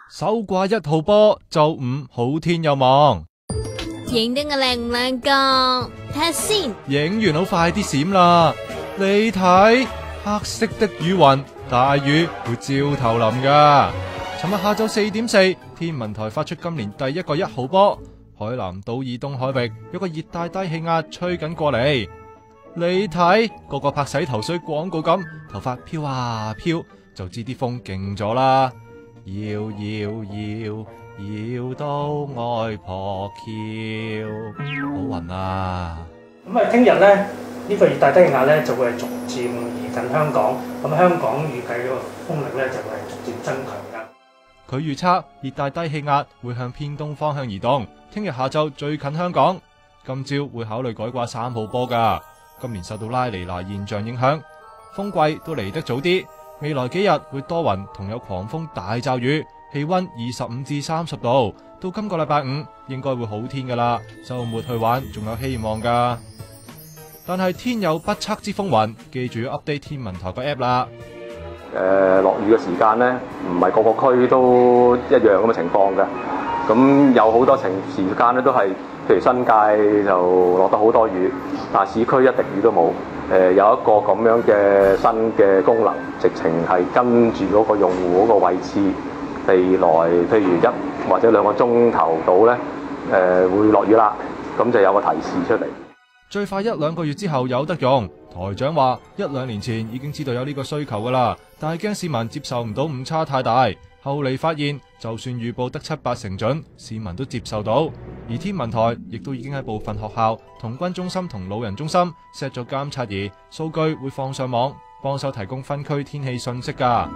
手掛1號波，周5好天有望。影得我靚唔靚㗎？睇下先。影完好快啲閃啦！你睇黑色的雨雲，大雨會照頭淋噶。尋日下晝4點4，天文台發出今年第一個1號波。海南島以東海域有個熱帶低氣壓吹緊過嚟，你睇個個拍洗頭水廣告咁，頭髮飄啊飄，就知啲風勁咗啦。搖搖搖，搖到外婆橋，好暈啊！咁啊，聽日咧呢個熱帶低氣壓咧就會係逐漸移近香港，咁香港預計個風力咧就會係逐漸增強噶。佢預測熱帶低氣壓會向偏東方向移動，聽日下晝最近香港，今朝會考慮改掛3號波噶。今年受到拉尼娜現象影響，風季都嚟得早啲，未來幾日會多雲同有狂風大驟雨，氣溫25至30度。到今個禮拜5應該會好天噶啦，周末去玩仲有希望噶。但係天有不測之風雲，記住要 update 天文台個 app 啦。落雨嘅時間咧，唔係個個區都一樣咁嘅情況嘅。咁有好多時間咧都係，譬如新界就落得好多雨，但係市區一滴雨都冇。有一個咁樣嘅新嘅功能，直情係跟住嗰個用戶嗰個位置，未來譬如1或者2個鐘頭到咧，會落雨啦，咁就有個提示出嚟。最快1-2個月之後有得用。台長話1-2年前已經知道有呢個需求噶啦，但係驚市民接受唔到誤差太大。後嚟發現，就算預報得7-8成準，市民都接受到。而天文台亦都已經喺部分學校、童軍中心同老人中心 set 咗監測儀，數據會放上網，幫手提供分區天氣信息噶。